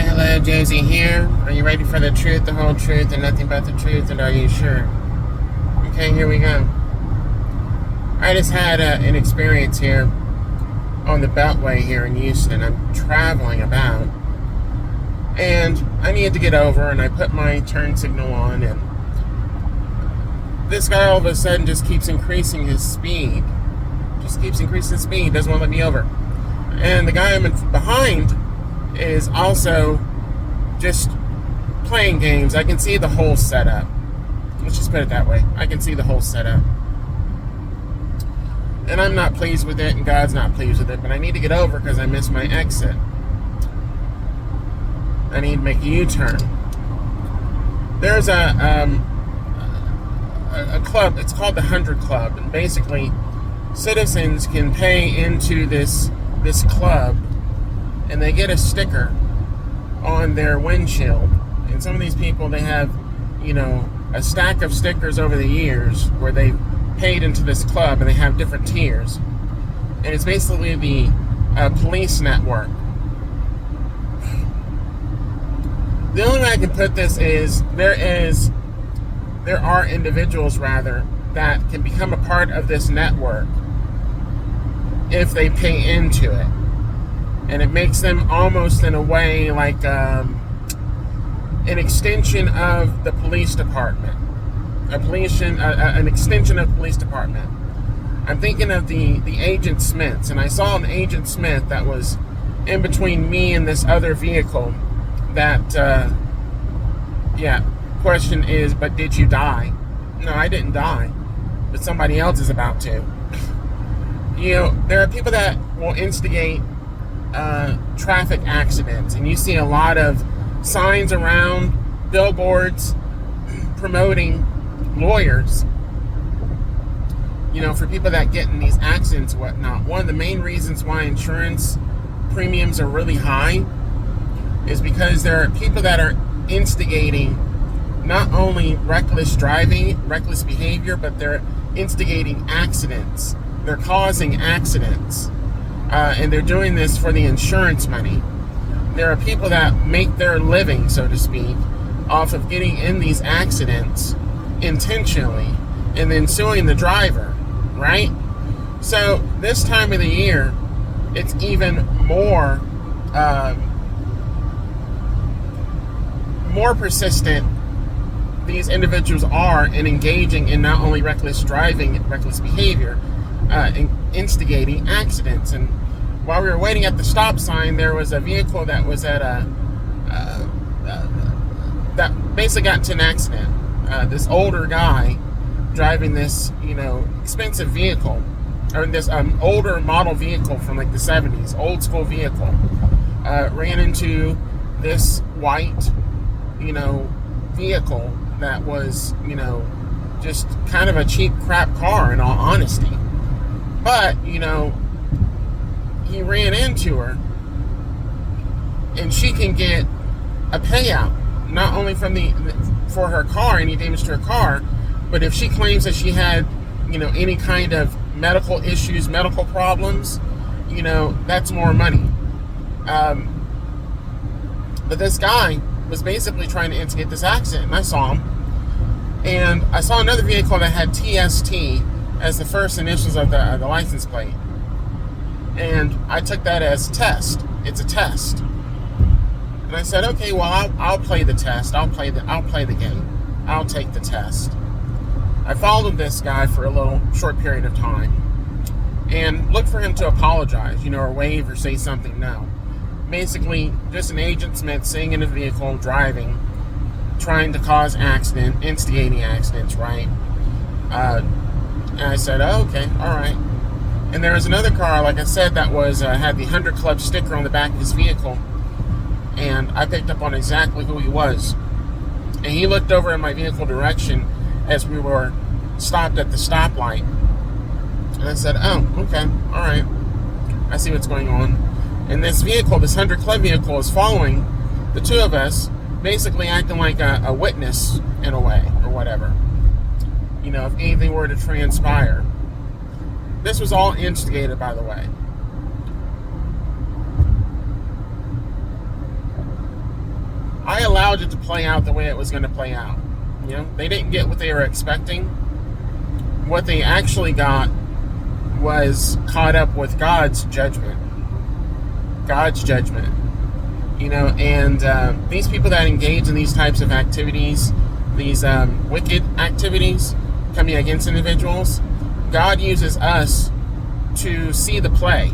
Hello, Josie here. Are you ready for the truth, the whole truth, and nothing but the truth? And are you sure? Okay, here we go. I just had an experience here on the Beltway here in Houston. I'm traveling about, and I need to get over, and I put my turn signal on, and this guy all of a sudden just keeps increasing his speed. Doesn't want to let me over. And the guy I'm behind is also just playing games. I can see the whole setup. Let's just put it that way. I can see the whole setup. And I'm not pleased with it, and God's not pleased with it, but I need to get over because I missed my exit. I need to make a U-turn. There's a club. It's called the 100 Club, and basically citizens can pay into this club, and they get a sticker on their windshield. And some of these people, they have, a stack of stickers over the years where they paid into this club, and they have different tiers. And it's basically the police network. The only way I can put this is there are individuals rather that can become a part of this network if they pay into it. And it makes them almost in a way like an extension of the police department. An extension of the police department. I'm thinking of the Agent Smiths, and I saw an Agent Smith that was in between me and this other vehicle that, question is, but did you die? No, I didn't die, but somebody else is about to. There are people that will instigate traffic accidents, and you see a lot of signs around, billboards promoting lawyers, for people that get in these accidents and whatnot. One of the main reasons why insurance premiums are really high is because there are people that are instigating not only reckless driving, reckless behavior, but they're instigating accidents. They're causing accidents. And they're doing this for the insurance money. There are people that make their living, so to speak, off of getting in these accidents intentionally and then suing the driver, right? So this time of the year, it's even more persistent these individuals are in engaging in not only reckless driving, reckless behavior, instigating accidents. And while we were waiting at the stop sign, there was a vehicle that was at that basically got into an accident. This older guy driving this, expensive vehicle, or this older model vehicle from like the 70s, old school vehicle, ran into this white, vehicle that was, just kind of a cheap crap car in all honesty. But, he ran into her, and she can get a payout, not only for her car, any damage to her car, but if she claims that she had, any kind of medical issues, medical problems, that's more money. But this guy was basically trying to instigate this accident, and I saw him. And I saw another vehicle that had TST as the first initials of the license plate. And I took that as test. It's a test. And I said, okay, well, I'll play the test. I'll play the game. I'll take the test. I followed this guy for a little short period of time and looked for him to apologize, or wave or say something. No. Basically, just an Agent Smith sitting in a vehicle, driving, trying to cause accident, instigating accidents, right? And I said, oh, okay, all right. And there was another car, like I said, that was had the 100 Club sticker on the back of his vehicle, and I picked up on exactly who he was. And he looked over in my vehicle direction as we were stopped at the stoplight. And I said, oh, okay, all right. I see what's going on. And this vehicle, this 100 Club vehicle, is following the two of us, basically acting like a witness in a way, or whatever. If anything were to transpire. This was all instigated, by the way. allowed it to play out the way it was going to play out. They didn't get what they were expecting. What they actually got was caught up with God's judgment. God's judgment. And these people that engage in these types of activities, these wicked activities coming against individuals, God uses us to see the play,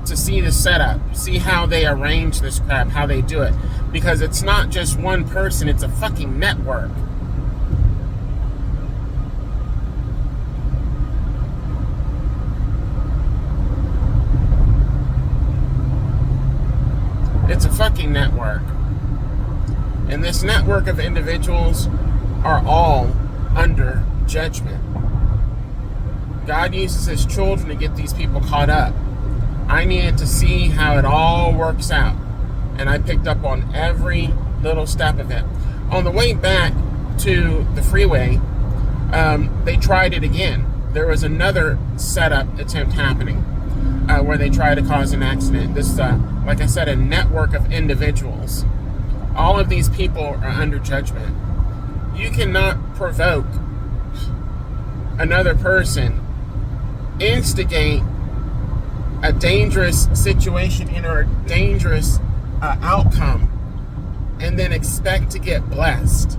to see the setup, see how they arrange this crap, how they do it. Because it's not just one person, it's a fucking network. It's a fucking network. And this network of individuals are all under judgment. God uses his children to get these people caught up. I needed to see how it all works out. And I picked up on every little step of it. On the way back to the freeway, they tried it again. There was another setup attempt happening where they tried to cause an accident. This, like I said, a network of individuals. All of these people are under judgment. You cannot provoke another person, instigate a dangerous situation or a dangerous outcome, and then expect to get blessed.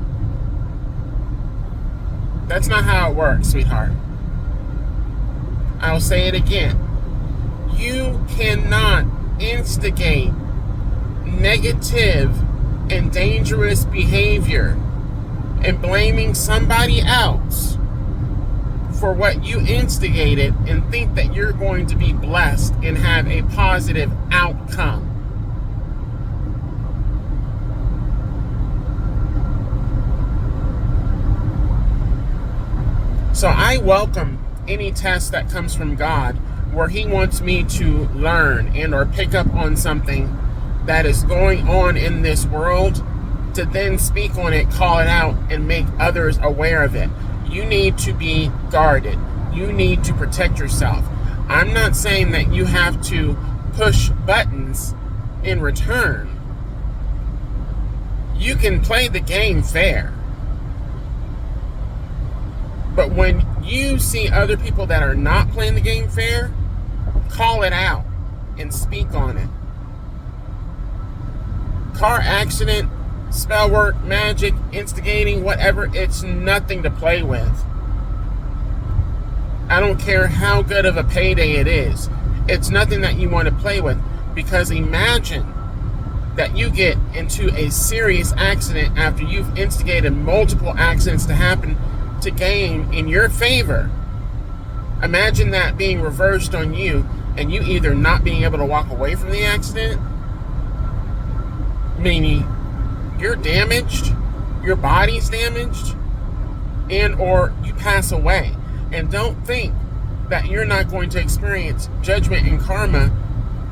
That's not how it works, sweetheart. I'll say it again. You cannot instigate negative and dangerous behavior and blaming somebody else for what you instigated and think that you're going to be blessed and have a positive outcome. So I welcome any test that comes from God where he wants me to learn and or pick up on something that is going on in this world, to then speak on it, call it out, and make others aware of it. You need to be guarded. You need to protect yourself. I'm not saying that you have to push buttons in return. You can play the game fair. But when you see other people that are not playing the game fair, call it out and speak on it. Car accident, spell work, magic, instigating, whatever, it's nothing to play with. I don't care how good of a payday it is. It's nothing that you want to play with, because imagine that you get into a serious accident after you've instigated multiple accidents to happen to gain in your favor. Imagine that being reversed on you and you either not being able to walk away from the accident, meaning you're damaged, your body's damaged, and or you pass away. And don't think that you're not going to experience judgment and karma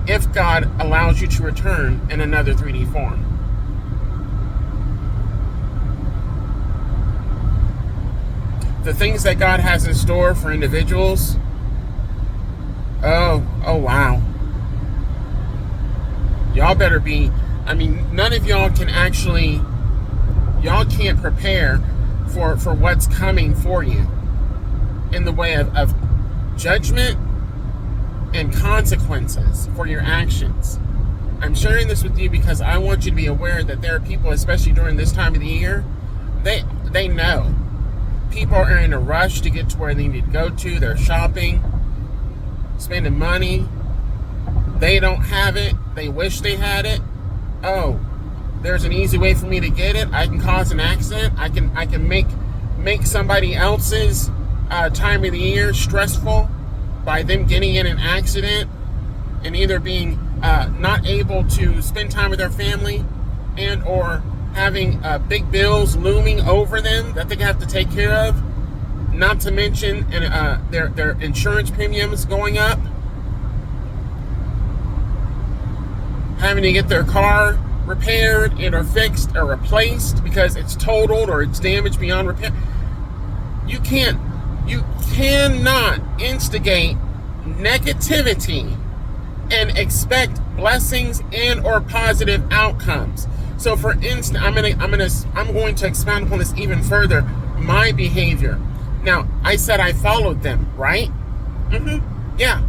if God allows you to return in another 3D form. The things that God has in store for individuals, oh wow. Y'all better be, none of y'all can actually, y'all can't prepare for what's coming for you in the way of judgment and consequences for your actions. I'm sharing this with you because I want you to be aware that there are people, especially during this time of the year, they know. People are in a rush to get to where they need to go to. They're shopping, spending money. They don't have it. They wish they had it. Oh, there's an easy way for me to get it. I can cause an accident. I can make somebody else's time of the year stressful by them getting in an accident and either being not able to spend time with their family and or having big bills looming over them that they have to take care of, not to mention their insurance premiums going up, having to get their car repaired and or fixed or replaced because it's totaled or it's damaged beyond repair. You cannot instigate negativity and expect blessings and or positive outcomes. So for instance, I'm going to expound upon this even further. My behavior. Now, I said I followed them, right? Yeah.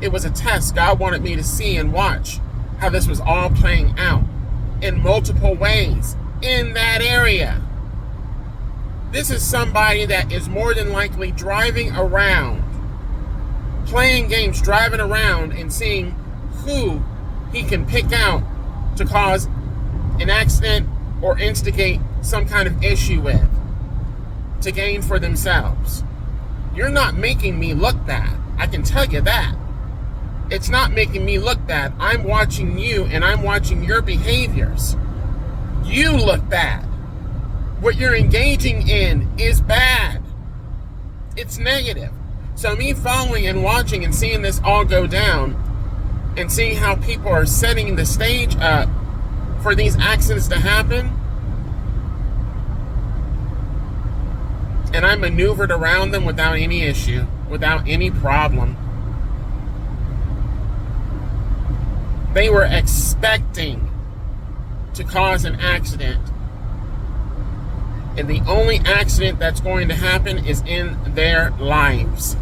It was a test. God wanted me to see and watch how this was all playing out in multiple ways in that area. This is somebody that is more than likely driving around, playing games, driving around and seeing who he can pick out to cause an accident or instigate some kind of issue with to gain for themselves. You're not making me look bad. I can tell you that. It's not making me look bad. I'm watching you and I'm watching your behaviors. You look bad. What you're engaging in is bad. It's negative. So me following and watching and seeing this all go down and seeing how people are setting the stage up for these accidents to happen, and I maneuvered around them without any issue, without any problem. They were expecting to cause an accident. And the only accident that's going to happen is in their lives.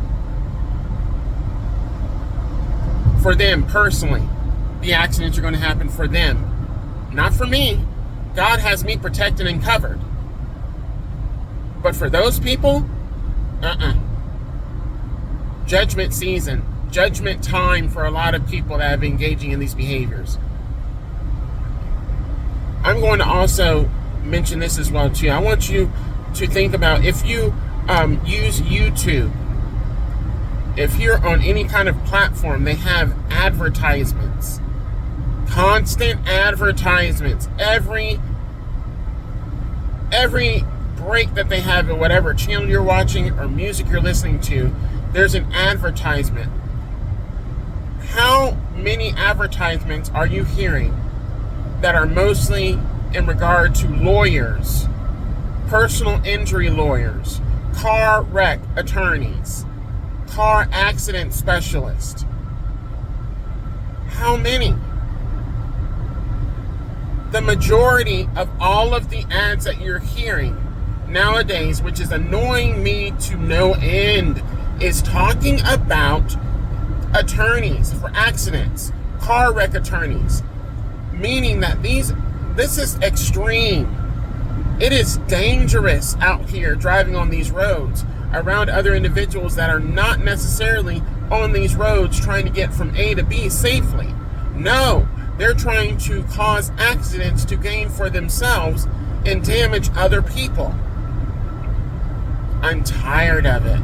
For them personally, the accidents are going to happen for them. Not for me. God has me protected and covered. But for those people, judgment season, judgment time for a lot of people that have been engaging in these behaviors. I'm going to also mention this as well too. I want you to think about, if you use YouTube, if you're on any kind of platform, they have advertisements, constant advertisements. Every break that they have in whatever channel you're watching or music you're listening to, there's an advertisement. How many advertisements are you hearing that are mostly in regard to lawyers, personal injury lawyers, car wreck attorneys, car accident specialists? How many? The majority of all of the ads that you're hearing nowadays, which is annoying me to no end, is talking about attorneys for accidents, car wreck attorneys, meaning that this is extreme. It is dangerous out here driving on these roads around other individuals that are not necessarily on these roads trying to get from A to B safely. No, they're trying to cause accidents to gain for themselves and damage other people. I'm tired of it.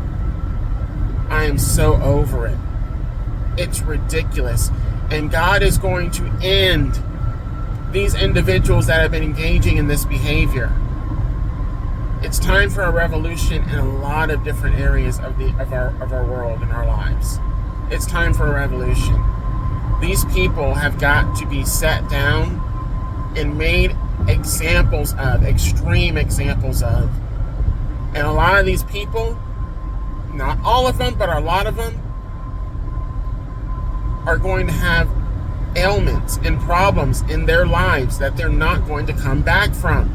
I am so over it. It's ridiculous. And God is going to end these individuals that have been engaging in this behavior. It's time for a revolution in a lot of different areas of our world and our lives. It's time for a revolution. These people have got to be set down and made examples of, extreme examples of. And a lot of these people, not all of them, but a lot of them, are going to have ailments and problems in their lives that they're not going to come back from,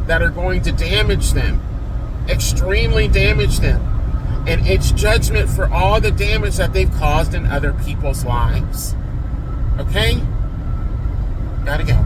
that are going to damage them, extremely damage them. And it's judgment for all the damage that they've caused in other people's lives. Okay? Gotta go.